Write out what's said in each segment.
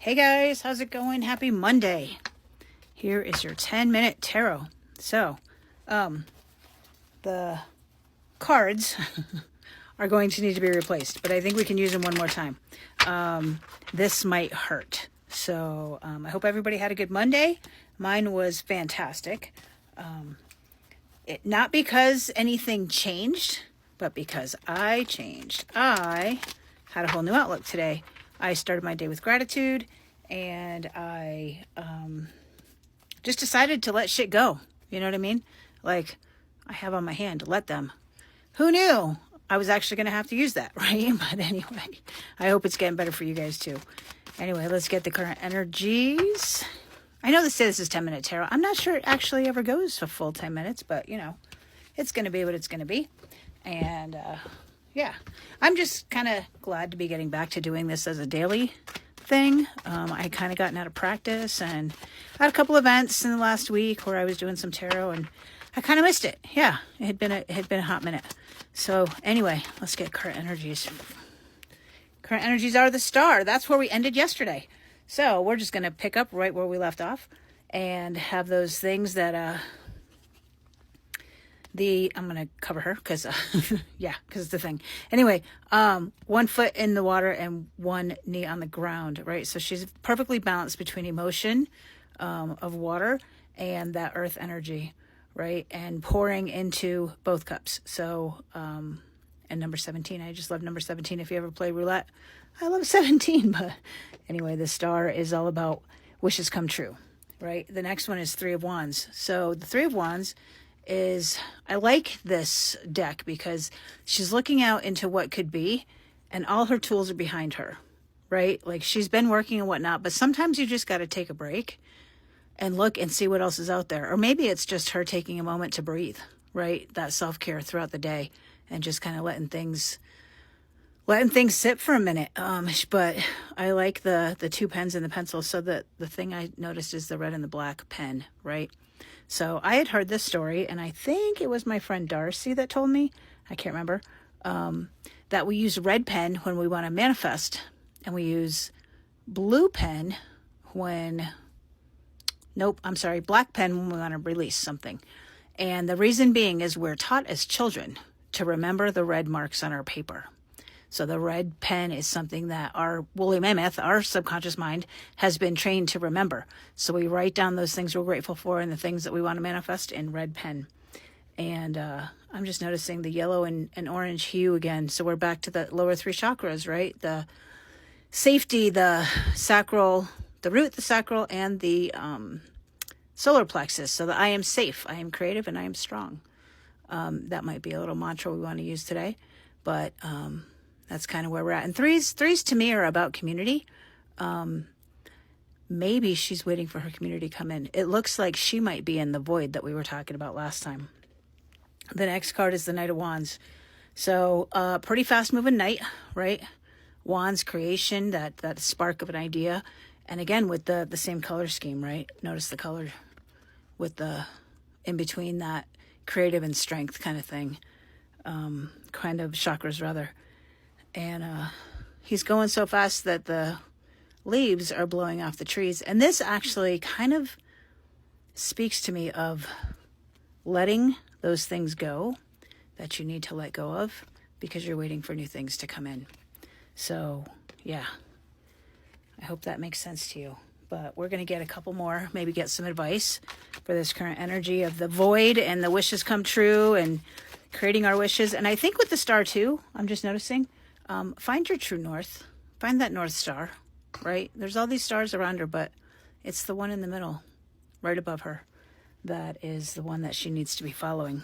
Hey guys, how's it going? Happy Monday. Here is your 10-minute tarot. So, the cards are going to need to be replaced, but I think we can use them one more time. This might hurt. So, I hope everybody had a good Monday. Mine was fantastic. Not because anything changed, but because I changed. I had a whole new outlook today. I started my day with gratitude, and I just decided to let shit go. You know what I mean? Like, I have on my hand, let them. Who knew I was actually going to have to use that, right? But anyway, I hope it's getting better for you guys too. Anyway, let's get the current energies. I know this is 10-minute tarot. I'm not sure it actually ever goes a full 10 minutes, but you know, it's going to be what it's going to be. And yeah, I'm just kind of glad to be getting back to doing this as a daily thing. I kind of gotten out of practice, and I had a couple events in the last week where I was doing some tarot, and I kind of missed it. Yeah, it had been a hot minute. So anyway, let's get current energies. Current energies are the Star. That's where we ended yesterday. So we're just going to pick up right where we left off and have those things that I'm going to cover her because, yeah, because it's the thing. Anyway, 1 foot in the water and one knee on the ground, right? So she's perfectly balanced between emotion of water and that earth energy, right? And pouring into both cups. So, and number 17, I just love number 17. If you ever play roulette, I love 17. But anyway, the Star is all about wishes come true, right? The next one is 3 of Wands. So the 3 of Wands is, I like this deck because she's looking out into what could be, and all her tools are behind her, right? Like, she's been working and whatnot, but sometimes you just got to take a break and look and see what else is out there. Or maybe it's just her taking a moment to breathe, right? That self-care throughout the day and just kind of letting things sit for a minute. But I like the 2 pens and the pencil. So the thing I noticed is the red and the black pen, right? So I had heard this story, and I think it was my friend Darcy that told me, I can't remember, that we use red pen when we want to manifest, and we use blue pen black pen when we want to release something. And the reason being is we're taught as children to remember the red marks on our paper. So the red pen is something that our woolly mammoth, our subconscious mind, has been trained to remember. So we write down those things we're grateful for and the things that we want to manifest in red pen. And I'm just noticing the yellow and orange hue again. So we're back to the lower 3 chakras, right? The safety, the sacral, the root, the sacral, and the solar plexus. So that I am safe, I am creative, and I am strong. That might be a little mantra we want to use today. But that's kind of where we're at. And threes to me are about community. Maybe she's waiting for her community to come in. It looks like she might be in the void that we were talking about last time. The next card is the Knight of Wands. So pretty fast moving knight, right? Wands, creation, that spark of an idea. And again, with the same color scheme, right? Notice the color with the in between, that creative and strength kind of thing. Kind of chakras rather. And he's going so fast that the leaves are blowing off the trees. And this actually kind of speaks to me of letting those things go that you need to let go of because you're waiting for new things to come in. So, yeah, I hope that makes sense to you. But we're going to get a couple more, maybe get some advice for this current energy of the void and the wishes come true and creating our wishes. And I think with the Star too, I'm just noticing, find your true north. Find that North Star, right? There's all these stars around her, but it's the one in the middle, right above her, that is the one that she needs to be following.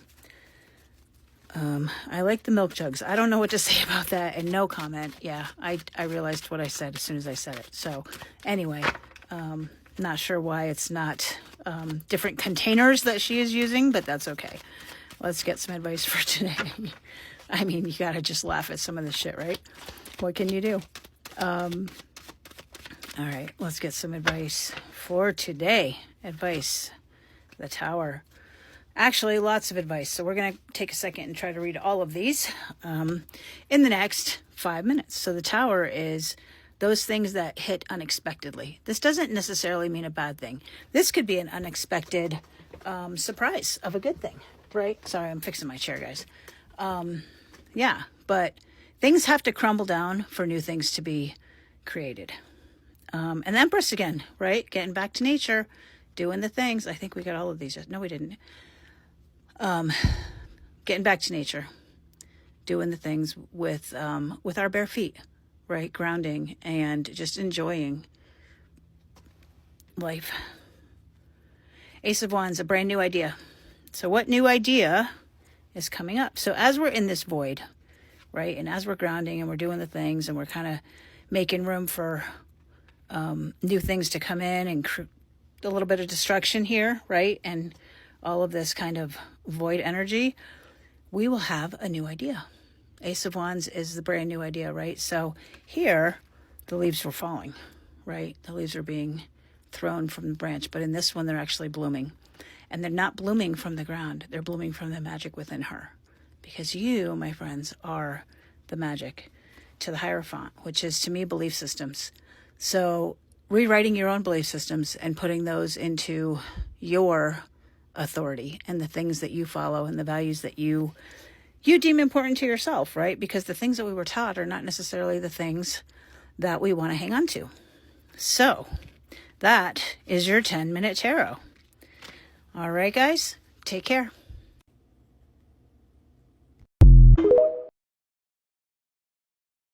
I like the milk jugs. I don't know what to say about that, and no comment. Yeah, I realized what I said as soon as I said it. So anyway, not sure why it's not different containers that she is using, but that's okay. Let's get some advice for today. I mean, you gotta just laugh at some of this shit, right? What can you do? All right, let's get some advice for today. Advice, the Tower. Actually, lots of advice. So we're going to take a second and try to read all of these in the next 5 minutes. So the Tower is those things that hit unexpectedly. This doesn't necessarily mean a bad thing. This could be an unexpected surprise of a good thing, right? Sorry, I'm fixing my chair, guys. Yeah, but things have to crumble down for new things to be created. And the Empress again, right? Getting back to nature, doing the things. I think we got all of these. No, we didn't. Getting back to nature, doing the things with our bare feet, right? Grounding and just enjoying life. Ace of Wands, a brand new idea. So what new idea is coming up? So as we're in this void, right? And as we're grounding and we're doing the things and we're kind of making room for new things to come in and a little bit of destruction here, right? And all of this kind of void energy, we will have a new idea. Ace of Wands is the brand new idea, right? So here, the leaves were falling, right? The leaves are being thrown from the branch, but in this one, they're actually blooming. And they're not blooming from the ground. They're blooming from the magic within her. Because you, my friends, are the magic to the Hierophant, which is, to me, belief systems. So rewriting your own belief systems and putting those into your authority and the things that you follow and the values that you deem important to yourself, right? Because the things that we were taught are not necessarily the things that we want to hang on to. So that is your 10-minute tarot. All right, guys, take care.